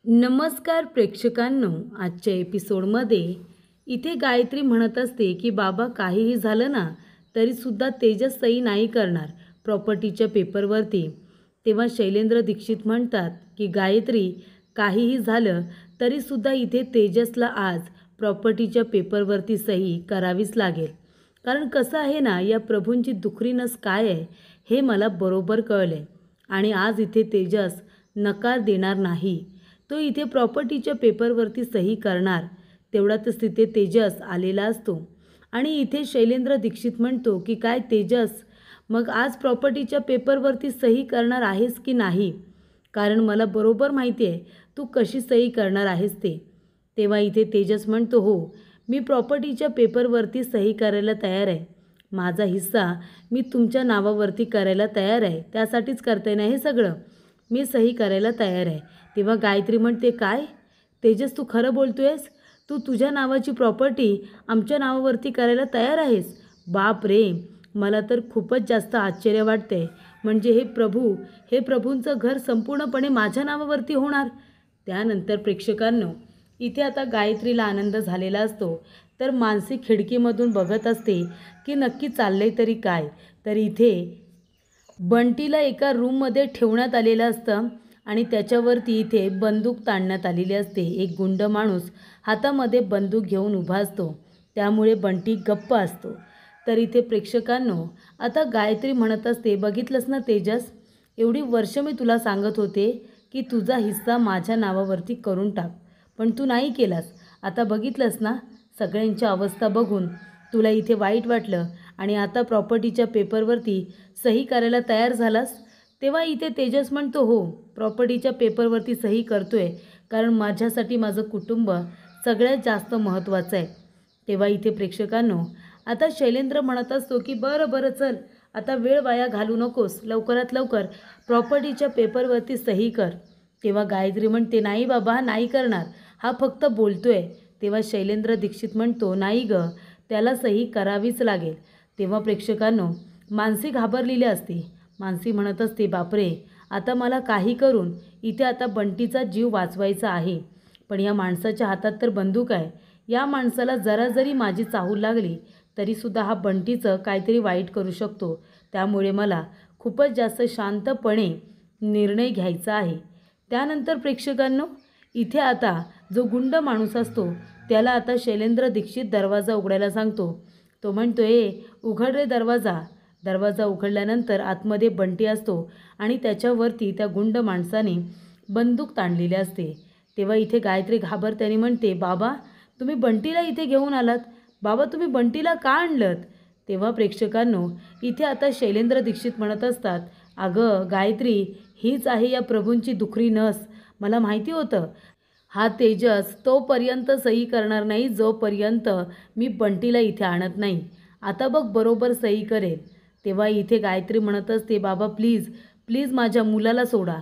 नमस्कार प्रेक्षकांनो, आजच्या एपिसोडमध्ये इथे गायत्री म्हणत असते की बाबा काहीही झालं ना तरीसुद्धा तेजस सही नाही करणार प्रॉपर्टीच्या पेपरवरती. तेव्हा शैलेंद्र दीक्षित म्हणतात की गायत्री काहीही झालं तरीसुद्धा इथे तेजसला आज प्रॉपर्टीच्या पेपरवरती सही करावीच लागेल. कारण कसं आहे ना, या प्रभूंची दुखरी नस काय आहे हे मला बरोबर कळलं आहे. आणि आज इथे तेजस नकार देणार नाही. तो इथे प्रॉपर्टीच्या पेपरवरती सही करणार. तेवढ्यातच तिथे तेजस आलेला असतो आणि इथे शैलेंद्र दीक्षित म्हणतो की काय तेजस, मग आज प्रॉपर्टीच्या पेपरवरती सही करणार आहेस की नाही? कारण मला बरोबर माहिती आहे तू कशी सही करणार आहेस ते. तेव्हा इथे तेजस म्हणतो, हो, मी प्रॉपर्टीच्या पेपरवरती सही करायला तयार आहे. माझा हिस्सा मी तुमच्या नावावरती करायला तयार आहे. त्यासाठीच करते ना हे सगळं. मी सही करायला तयार आहे. तेव्हा गायत्री म्हणते, काय तेजस, तू खरं बोलतोयस? तू तुझ्या नावाची प्रॉपर्टी आमच्या नावावरती करायला तयार आहेस? बाप रे, मला तर खूपच जास्त आश्चर्य वाटते. म्हणजे हे प्रभूंचं घर संपूर्णपणे माझ्या नावावरती होणार. त्यानंतर प्रेक्षकांनो, इथे आता गायत्रीला आनंद झालेला असतो. तर मानसी खिडकीमधून बघत असते की नक्की चाललंय तरी काय. तर इथे बंटीला एका रूममध्ये ठेवण्यात आलेलं असतं आणि त्याच्यावरती इथे बंदूक ताणण्यात आलेली असते. एक गुंड माणूस हातामध्ये बंदूक घेऊन उभा असतो. त्यामुळे बंटी गप्प असतो. तर इथे प्रेक्षकांनो, आता गायत्री म्हणत असते, बघितलंस ना तेजस, एवढी वर्ष मी तुला सांगत होते की तुझा हिस्सा माझ्या नावावरती करून टाक, पण तू नाही केलास. आता बघितलंस ना, सगळ्यांची अवस्था बघून तुला इथे वाईट वाटलं आणि आता प्रॉपर्टीच्या पेपरवरती सही करायला तयार झालास. तेव्हा इथे तेजस म्हणतो, हो, प्रॉपर्टीच्या पेपरवरती सही करतोय कारण माझ्यासाठी माझं कुटुंब सगळ्यात जास्त महत्त्वाचं आहे. तेव्हा इथे प्रेक्षकांनो, आता शैलेंद्र म्हणत असतो की बरं चल, आता वेळ वाया घालू नकोस, लवकरात लवकर प्रॉपर्टीच्या पेपरवरती सही कर. तेव्हा गायत्री म्हणते, नाही बाबा, नाही करणार, हा फक्त बोलतोय. तेव्हा शैलेंद्र दीक्षित म्हणतो, नाही ग, त्याला सही करावीच लागेल. तेव्हा प्रेक्षकांनो, मानसी घाबरलेली असते. मानसी म्हणत असते, बापरे, आता मला काही करून इथे आता बंटीचा जीव वाचवायचा आहे. पण या माणसाच्या हातात तर बंदूक आहे. या माणसाला जरा जरी माझी चाहूल लागली तरीसुद्धा हा बंटीचं काहीतरी वाईट करू शकतो. त्यामुळे मला खूपच जास्त शांतपणे निर्णय घ्यायचा आहे. त्यानंतर प्रेक्षकांनो, इथे आता जो गुंड माणूस असतो त्याला आता शैलेंद्र दीक्षित दरवाजा उघडायला सांगतो. तो म्हणतो, उघड रे दरवाजा. दरवाजा उघडल्यानंतर आतमध्ये बंटी असतो आणि त्याच्यावरती त्या गुंड माणसाने बंदूक ताणलेली असते. तेव्हा इथे गायत्री घाबरत्याने म्हणते, बाबा, तुम्ही बंटीला इथे घेऊन आलात? बाबा, तुम्ही बंटीला का आणलं? तेव्हा प्रेक्षकांनो, इथे आता शैलेंद्र दीक्षित म्हणत असतात, अगं गायत्री, हीच आहे या प्रभूंची दुखरी नस. मला माहिती होतं हा तेजस तोपर्यंत सही करणार नाही जोपर्यंत मी बंटीला इथे आणत नाही. आता बघ, बरोबर सही करेल. तेव्हा इथे गायत्री म्हणत असते, बाबा प्लीज माझ्या मुलाला सोडा.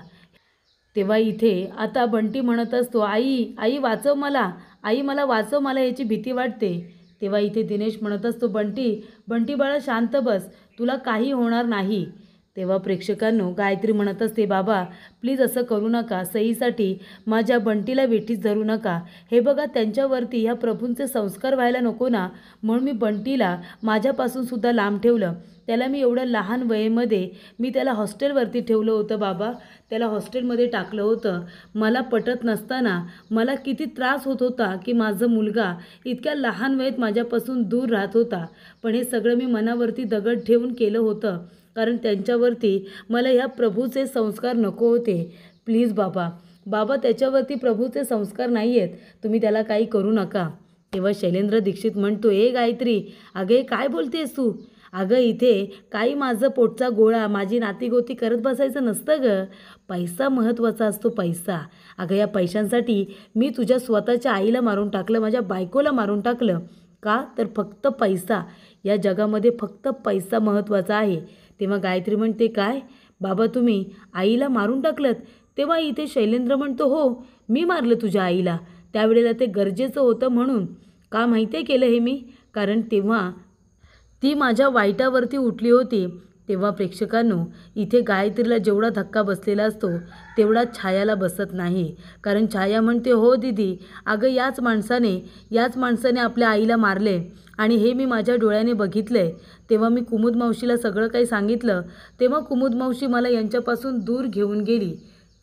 तेव्हा इथे आता बंटी म्हणत असतो, आई वाचव मला, आई मला वाचव, मला याची भीती वाटते. तेव्हा इथे दिनेश म्हणत असतो, बंटी बाळा, शांत बस, तुला काही होणार नाही. तेव्हा प्रेक्षकांनो, गायत्री म्हणत असते, बाबा प्लीज असं करू नका, सहीसाठी माझ्या बंटीला वेठीस धरू नका. हे बघा, त्यांच्यावरती ह्या प्रभूंचे संस्कार व्हायला नको ना, म्हणून मी बंटीला माझ्यापासूनसुद्धा लांब ठेवलं. त्याला मी एवढ्या लहान वयेमध्ये मी त्याला हॉस्टेलवरती ठेवलं होतं बाबा, त्याला हॉस्टेलमध्ये टाकलं होतं. मला पटत नसताना मला किती त्रास होत होता की माझा मुलगा इतक्या लहान वयात माझ्यापासून दूर राहत होता. पण हे सगळं मी मनावरती दगड ठेवून केलं होतं कारण त्यांच्यावरती मला ह्या प्रभूचे संस्कार नको होते. प्लीज बाबा, त्याच्यावरती प्रभूचे संस्कार नाही आहेत, तुम्ही त्याला काही करू नका. तेव्हा शैलेंद्र दीक्षित म्हणतो, गायत्री, अगं काय बोलतेस तू? अगं इथे काही माझं पोटचा गोळा, माझी नातीगोती करत बसायचं नसतं ग. पैसा महत्त्वाचा असतो, पैसा. अगं या पैशांसाठी मी तुझ्या स्वतःच्या आईला मारून टाकलं, माझ्या बायकोला मारून टाकलं. का तर फक्त पैसा. या जगामध्ये फक्त पैसा महत्त्वाचा आहे. तेव्हा गायत्री म्हणते, काय बाबा, तुम्ही आईला मारून टाकलं? तेव्हा इथे शैलेंद्र म्हणतो, हो, मी मारलं तुझ्या आईला. त्यावेळेला ते गरजेचं होतं. म्हणून का माहिती आहे केलं हे मी? कारण तेव्हा ती माझ्या वाईटावरती उठली होती. तेव्हा प्रेक्षकांनो, इथे गायत्रीला जेवढा धक्का बसलेला असतो तेवढा छायाला बसत नाही. कारण छाया म्हणते, हो दीदी, अगं याच माणसाने आपल्या आईला मारले आणि हे मी माझ्या डोळ्याने बघितले. तेव्हा मी कुमुद मावशीला सगळं काही सांगितलं, तेव्हा कुमुद मावशी मला यांच्यापासून दूर घेऊन गेली.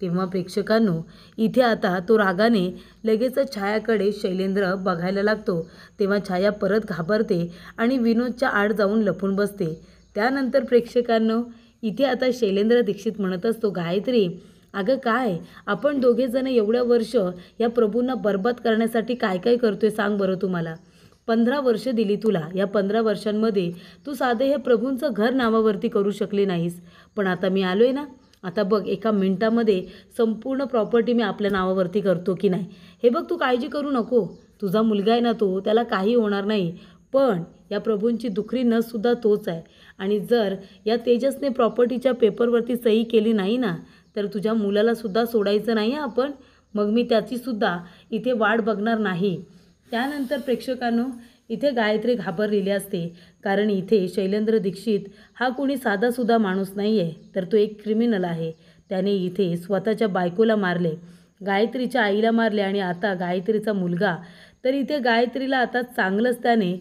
तेव्हा प्रेक्षकांनो, इथे आता तो रागाने लगेचच छायाकडे शैलेंद्र बघायला लागतो. तेव्हा छाया परत घाबरते आणि विनोदच्या आड जाऊन लपून बसते. त्यानंतर प्रेक्षकांनो, इथे आता शैलेंद्र दीक्षित म्हणत असतो, गायत्री, अगं काय आपण दोघेजण एवढ्या वर्ष या प्रभूंना बरबाद करण्यासाठी काय काय करतोय सांग बरं तुम्हाला. 15 वर्ष दिली तुला. या 15 वर्षांमध्ये तू साधं हे प्रभूंचं घर नावावरती करू शकली नाहीस. पण आता मी आलोय ना, आता बघ एका मिनिटामध्ये संपूर्ण प्रॉपर्टी मी आपल्या नावावरती करतो की नाही. हे बघ, तू काळजी करू नको. तुझा मुलगा आहे ना तो, त्याला काही होणार नाही. पण या प्रभूंची दुखरी नससुद्धा तोच आहे. आणि जर या तेजसने प्रॉपर्टीच्या पेपरवरती सही केली नाही ना, तर तुझ्या मुलालासुद्धा सोडायचं नाही आपण. मग मी त्याचीसुद्धा इथे वाट बघणार नाही. त्यानंतर प्रेक्षकांनो, इथे गायत्री घाबरलेली असते. कारण इथे शैलेंद्र दीक्षित हा कोणी साधासुद्धा माणूस नाही आहे, तर तो एक क्रिमिनल आहे. त्याने इथे स्वतःच्या बायकोला मारले, गायत्रीच्या आईला मारले आणि आता गायत्रीचा मुलगा. तर इथे गायत्रीला आता चांगलंच त्याने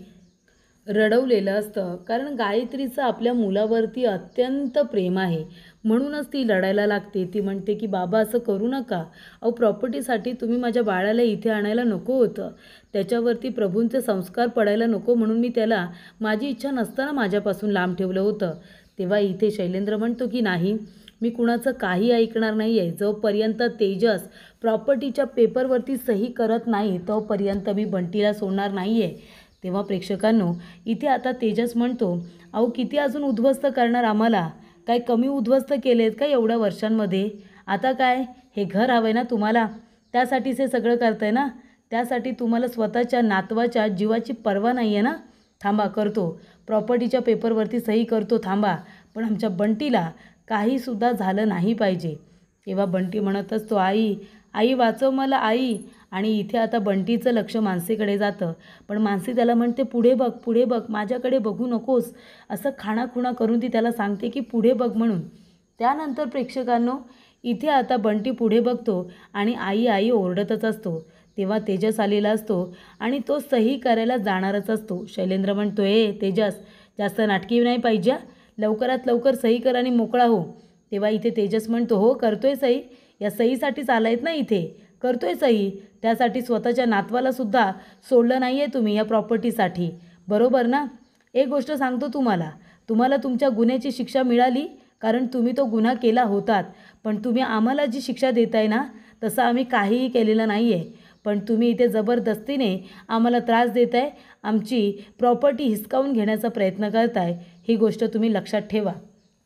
रडवलेलं असतं. कारण गायत्रीचं आपल्या मुलावरती अत्यंत प्रेम आहे, म्हणूनच ती लढायला लागते. ती म्हणते की बाबा असं करू नका. अहो, प्रॉपर्टीसाठी तुम्ही माझ्या बाळाला इथे आणायला नको होतं. त्याच्यावरती प्रभूंचे संस्कार पडायला नको म्हणून मी त्याला माझी इच्छा नसताना माझ्यापासून लांब ठेवलं होतं. तेव्हा इथे शैलेंद्र म्हणतो की नाही, मी कुणाचं काही ऐकणार नाही आहे. जोपर्यंत तेजस प्रॉपर्टीच्या पेपरवरती सही करत नाही तोपर्यंत मी बंटीला सोडणार नाही आहे. तेव्हा प्रेक्षकांनो, इथे आता तेजस म्हणतो, अहो किती अजून उद्ध्वस्त करणार आम्हाला? काय कमी उद्ध्वस्त केलेत का एवढ्या वर्षांमध्ये? आता काय हे घर हवं आहे ना तुम्हाला? त्यासाठीच हे सगळं करतं आहे ना? त्यासाठी तुम्हाला स्वतःच्या नातवाच्या जीवाची पर्वा नाही आहे ना? थांबा, करतो. प्रॉपर्टीच्या पेपरवरती सही करतो, थांबा. पण आमच्या बंटीला काहीसुद्धा झालं नाही पाहिजे. तेव्हा बंटी म्हणत असतो, आई, आई वाचव मला आई. आणि इथे आता बंटीचं लक्ष मानसीकडे जातं. पण मानसी त्याला म्हणते, पुढे बघ, पुढे बघ, माझ्याकडे बघू नकोस. असं खाणाखुणा करून ती त्याला सांगते की पुढे बघ म्हणून. त्यानंतर प्रेक्षकांनो, इथे आता बंटी पुढे बघतो आणि आई आई ओरडतच असतो. तेव्हा तेजस आलेला असतो आणि तो सही करायला जाणारच असतो. शैलेंद्र म्हणतो, तेजस, जास्त नाटकी नाही पाहिजे. लवकरात लवकर सही कर आणि मोकळा हो. तेव्हा इथे तेजस म्हणतो, हो करतोय सही. या सहीसाठीच आलायत ना इथे, करतोय सही. त्यासाठी स्वतःच्या नातवालासुद्धा सोडलं नाही आहे तुम्ही या प्रॉपर्टीसाठी, बरोबर ना? एक गोष्ट सांगतो तुम्हाला तुमच्या गुन्ह्याची शिक्षा मिळाली, कारण तुम्ही तो गुन्हा केला होतात. पण तुम्ही आम्हाला जी शिक्षा देताय ना, तसं आम्ही काहीही केलेलं नाही आहे. पण तुम्ही इथे जबरदस्तीने आम्हाला त्रास देताय, आमची प्रॉपर्टी हिसकावून घेण्याचा प्रयत्न करताय. ही गोष्ट तुम्ही लक्षात ठेवा.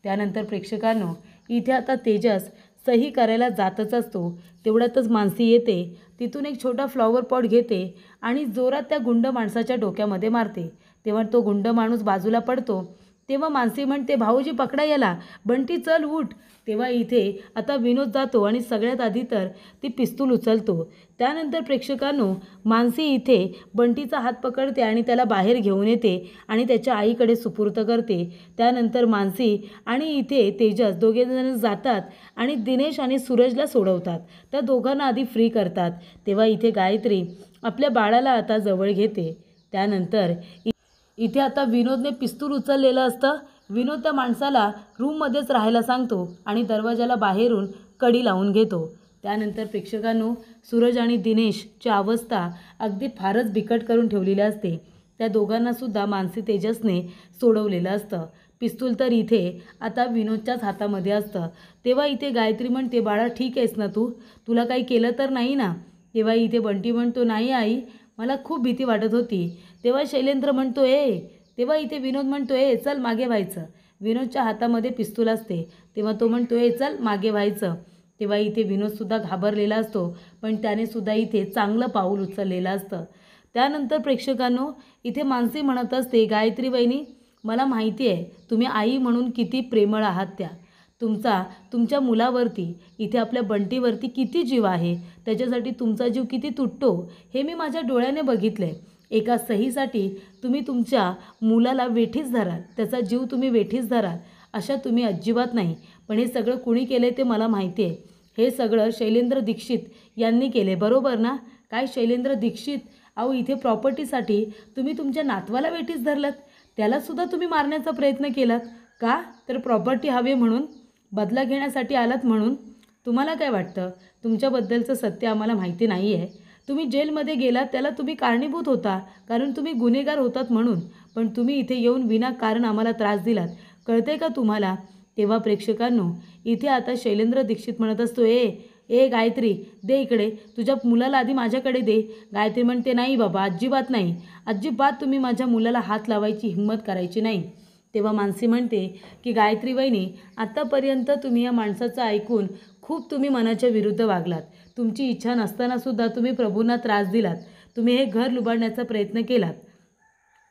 त्यानंतर प्रेक्षकांनो, इथे आता तेजस सही करायला जातच असतो. तेवढ्यातच मानसी येते. तिथून एक छोटा फ्लॉवर पॉट घेते आणि जोरात त्या गुंड माणसाच्या डोक्यामध्ये मारते. तेव्हा तो गुंड माणूस बाजूला पडतो. तेव्हा मानसी म्हणते, भाऊजी पकडा याला, बंटी चल उठ. तेव्हा इथे आता विनोद जातो आणि सगळ्यात आधी तर ती पिस्तूल उचलतो. त्यानंतर प्रेक्षकांनो, मानसी इथे बंटीचा हात पकडते आणि त्याला बाहेर घेऊन येते आणि त्याच्या आईकडे सुपूर्द करते. त्यानंतर मानसी आणि इथे तेजस दोघेजण जातात आणि दिनेश आणि सूरजला सोडवतात. त्या दोघांना आधी फ्री करतात. तेव्हा इथे गायत्री आपल्या बाळाला आता जवळ घेते. त्यानंतर इथे आता विनोदने पिस्तूल उचललेलं असतं. विनोद त्या माणसाला रूममध्येच राहायला सांगतो आणि दरवाजाला बाहेरून कडी लावून घेतो. त्यानंतर प्रेक्षकांनो, सूरज आणि दिनेशची अवस्था अगदी फारच बिकट करून ठेवलेली असते. त्या दोघांनासुद्धा मानसी तेजसने सोडवलेलं असतं. पिस्तूल तर इथे आता विनोदच्याच हातामध्ये असतं. तेव्हा इथे गायत्री म्हणते, बाळा ठीक आहेस ना तू? तुला काही केलं तर नाही ना? तेव्हा इथे बंटी म्हणतो, नाही आई, मला खूप भीती वाटत होती. तेव्हा शैलेंद्र म्हणतो, तेव्हा इथे विनोद म्हणतो, चल मागे व्हायचं. विनोदच्या हातामध्ये पिस्तूल असते. तेव्हा तो म्हणतो, चल मागे व्हायचं. तेव्हा इथे विनोदसुद्धा घाबरलेला असतो, पण त्यानेसुद्धा इथे चांगलं पाऊल उचललेलं असतं. त्यानंतर प्रेक्षकांनो, इथे मानसी म्हणत असते, गायत्री वहिनी, मला माहिती आहे तुम्ही आई म्हणून किती प्रेमळ आहात. तुमच्या मुलावरती, इथे आपल्या बंटीवरती किती जीव आहे. त्याच्यासाठी तुमचा जीव किती तुटतो हे मी माझ्या डोळ्याने बघितले. एका सहीसाठी तुम्ही तुमच्या मुलाला वेठीस धराल, त्याचा जीव तुम्ही वेठीस धराल. अशा तुम्ही अजिबात नाही. पण हे सगळं कुणी केले ते मला माहिती आहे. हे सगळं शैलेंद्र दीक्षित यांनी केले, बरोबर ना? काय शैलेंद्र दीक्षित? अहो, इथे प्रॉपर्टीसाठी तुम्ही तुमच्या नातवाला वेठीस धरलात. त्यालासुद्धा तुम्ही मारण्याचा प्रयत्न केलात. का? तर प्रॉपर्टी हवी म्हणून, बदला घेण्यासाठी आलात म्हणून. तुम्हाला काय वाटतं? तुमच्याबद्दलचं सत्य आम्हाला माहिती नाही आहे. तुम्ही जेलमध्ये गेलात त्याला तुम्ही कारणीभूत होता, कारण तुम्ही गुन्हेगार होतात म्हणून. पण तुम्ही इथे येऊन विनाकारण आम्हाला त्रास दिलात. कळतंय का तुम्हाला? तेव्हा प्रेक्षकांनो, इथे आता शैलेंद्र दीक्षित म्हणत असतो, ए ए गायत्री, दे इकडे, तुझ्या मुलाला आधी माझ्याकडे दे. गायत्री म्हणते, नाही बाबा, अजिबात नाही. अजिबात तुम्ही माझ्या मुलाला हात लावायची हिंमत करायची नाही. तेव्हा मानसी म्हणते की गायत्री वहिनी, आत्तापर्यंत तुम्ही या माणसाचं ऐकून खूप तुम्ही मनाच्या विरुद्ध वागलात. तुमची इच्छा नसतानासुद्धा तुम्ही प्रभूंना त्रास दिलात. तुम्ही हे घर लुबाडण्याचा प्रयत्न केलात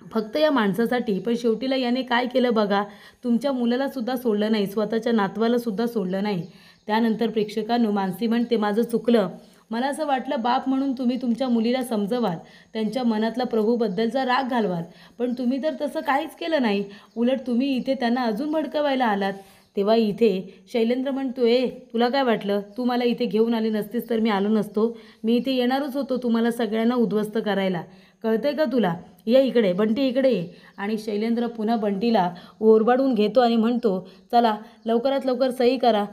फक्त या माणसासाठी. पण शेवटीला याने काय केलं बघा, तुमच्या मुलालासुद्धा सोडलं नाही, स्वतःच्या नातवालासुद्धा सोडलं नाही. त्यानंतर प्रेक्षकांनो, मानसी म्हणते, माझं चुकलं. मला असं वाटलं बाप म्हणून तुम्ही तुमच्या मुलीला समजवाल, त्यांच्या मनातला प्रभूबद्दलचा राग घालवाल. पण तुम्ही तर तसं काहीच केलं नाही. उलट तुम्ही इथे त्यांना अजून भडकवायला आलात. तेव्हा इथे शैलेंद्र म्हणतो, ए तुला काय वाटलं? तू मला इथे घेऊन आली नसतीस तर मी आलो नसतो. मी इथे येणारच होतो तुम्हाला सगळ्यांना उद्ध्वस्त करायला. कळतंय का तुला? ये इकडे बंटी, इकडे ये. आणि शैलेंद्र पुन्हा बंटीला ओरबाडून घेतो आणि म्हणतो, चला लवकरात लवकर सही करा.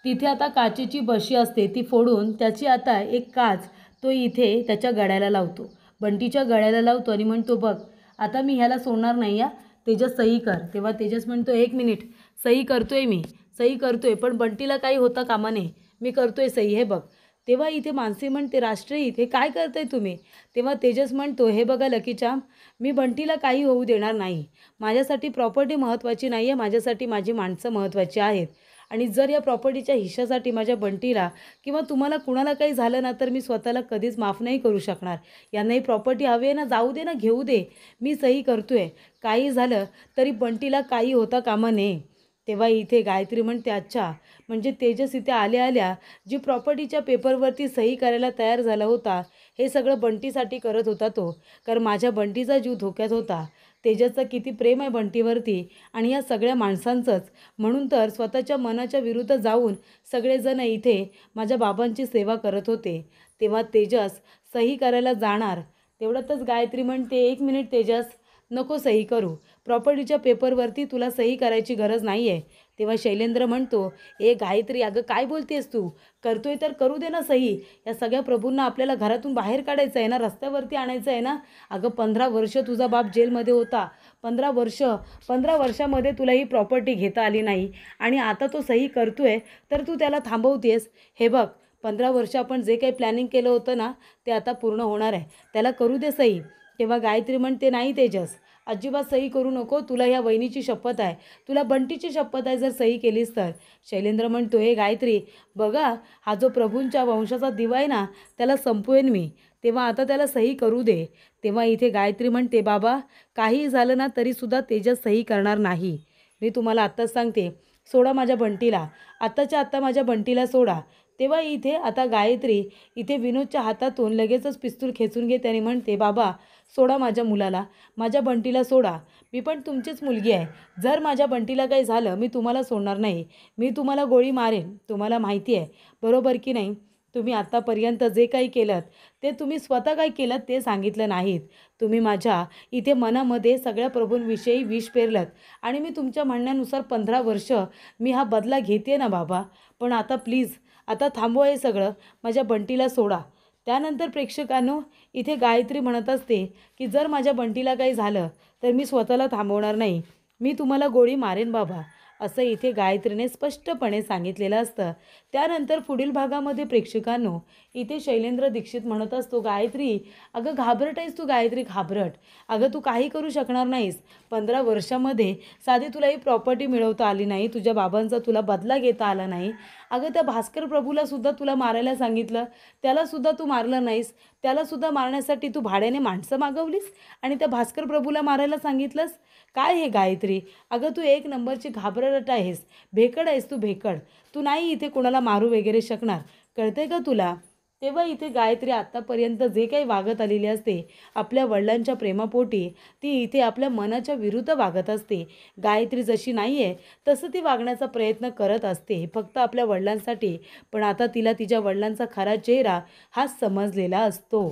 तिथे आता काचेची बशी असते ती फोडून त्याची आता एक काच तो इथे त्याच्या गळ्याला लावतो, बंटीच्या गळ्याला लावतो आणि म्हणतो, बघ आता मी ह्याला सोडणार नाही या, तेजस सही कर. तेव्हा तेजस म्हणतो, 1 मिनिट, सही करतोय मी, सही करतोय, पण बंटीला काही होता कामा नये, मी करतोय सही, हे बघ. तेव्हा इथे मानसी म्हणते, राष्ट्रहित, हे काय करताय तुम्ही? तेव्हा तेजस म्हणतो, हे बघा लकीचाम, मी बंटीला काही होऊ देणार नाही. माझ्यासाठी प्रॉपर्टी महत्त्वाची नाही आहे, माझ्यासाठी माझी माणसं महत्त्वाची आहेत. आणि जर या प्रॉपर्टीच्या हिश्श्यासाठी माझ्या बंटीला किंवा तुम्हाला कुणाला काही झालं ना, तर मी स्वतःला कधीच माफ नाही करू शकणार. यांनाही प्रॉपर्टी हवी आहे ना, जाऊ दे ना, घेऊ दे, मी सही करतोय. काही झालं तरी बंटीला काही होता कामा नये. तेव्हा इथे गायत्री म्हणते, अच्छा, म्हणजे तेजस इथे आल्या आल्या जी प्रॉपर्टीच्या पेपरवरती सही करायला तयार झाला होता, हे सगळं बंटीसाठी करत होता तो, कारण माझ्या बंटीचा जीव धोक्यात होता. तेजसचं किती प्रेम आहे बंटीवरती आणि या सगळ्या माणसांचंच. म्हणून तर स्वतःच्या मनाच्या विरुद्ध जाऊन सगळेजण इथे माझ्या बाबांची सेवा करत होते. तेव्हा तेजस सही करायला जाणार तेवढ्यातच गायत्री म्हणते, 1 मिनिट तेजस, नको सही करू, प्रॉपर्टीच्या पेपरवरती तुला सही करायची गरज नाही आहे. तेव्हा शैलेंद्र म्हणतो, ए गायत्री, अगं काय बोलतेस तू? करतोय तर करू दे ना सही. या सगळ्या प्रभूंना आपल्याला घरातून बाहेर काढायचं आहे ना, रस्त्यावरती आणायचं आहे ना. अगं 15 वर्ष तुझा बाप जेलमध्ये होता, 15 वर्षामध्ये तुला ही प्रॉपर्टी घेता आली नाही आणि आता तो सही करतोय तर तू त्याला थांबवतेस. हे बघ, 15 वर्ष आपण जे काही प्लॅनिंग केलं होतं ना, ते आता पूर्ण होणार आहे, त्याला करू दे सही. तेव्हा गायत्री म्हणते, नाही तेजस, अजिबात सही करू नको, तुला ह्या वहिनीची शपथ आहे, तुला बंटीची शपथ आहे, जर सही केलीस तर. शैलेंद्र म्हणतो, हे गायत्री, बघा, हा जो प्रभूंच्या वंशाचा दिवा आहे ना, त्याला संपवेन मी, तेव्हा आता त्याला सही करू दे. तेव्हा इथे गायत्री म्हणते, बाबा काही झालं ना तरीसुद्धा तेजस सही करणार नाही. मी तुम्हाला आत्ताच सांगते, सोडा माझ्या बंटीला, आत्ताच्या आत्ता माझ्या बंटीला सोडा. तेव्हा इथे आता गायत्री इथे विनोदच्या हातातून लगेचच पिस्तूल खेचून घेते आणि म्हणते, बाबा सोडा माझ्या मुलाला, माझ्या बंटीला सोडा, मी पण तुमचीच मुलगी आहे. जर माझ्या बंटीला काही झालं मी तुम्हाला सोडणार नाही, मी तुम्हाला गोळी मारेन. तुम्हाला माहिती आहे बरोबर की नाही? तुम्ही आत्तापर्यंत जे काही केलं ते तुम्ही स्वतः काय केलं ते सांगितलं नाहीत. तुम्ही माझ्या इथे मनामध्ये सगळ्या प्रभूंविषयी विष पेरलं आणि मी तुमच्या म्हणण्यानुसार 15 वर्ष मी हा बदला घेते ना बाबा. पण आता प्लीज, आता थांबवा हे सगळं, माझ्या बंटीला सोडा. त्यानंतर प्रेक्षकांनो, इथे गायत्री म्हणत असते की जर माझ्या बंटीला काही झालं तर मी स्वतःला थांबवणार नाही, मी तुम्हाला गोळी मारेन बाबा, असं इथे गायत्रीने स्पष्टपणे सांगितलेलं असतं. त्यानंतर पुढील भागामध्ये प्रेक्षकांनो, इथे शैलेंद्र दीक्षित म्हणत असतो, गायत्री, अगं घाबरट आहेस तू गायत्री, घाबरट. अगं तू काही करू शकणार नाहीस. 15 वर्षामध्ये साधी तुला ही प्रॉपर्टी मिळवता आली नाही, तुझ्या बाबांचा तुला बदला घेता आला नाही. अगं त्या भास्कर प्रभूलासुद्धा तुला मारायला सांगितलं, त्यालासुद्धा तू मारलं नाहीस. त्यालासुद्धा मारण्यासाठी तू भाड्याने माणसं मागवलीस आणि त्या भास्कर प्रभूला मारायला सांगितलंस. काय हे गायत्री, अगं तू 1 नंबरची घाबरट आहेस, भेकड आहेस तू, भेकड. तू नाही इथे कोणाला मारू वगैरे शकणार, कळतंय का तुला? तेव्हा इथे गायत्री आत्तापर्यंत जे काही वागत आलेली असते आपल्या वडिलांच्या प्रेमापोटी, ती इथे आपल्या मनाच्या विरुद्ध वागत असते. गायत्री जशी नाही आहे तसं ती वागण्याचा प्रयत्न करत असते फक्त आपल्या वडिलांसाठी. पण आता तिला तिच्या वडिलांचा खरा चेहरा हा समजलेला असतो.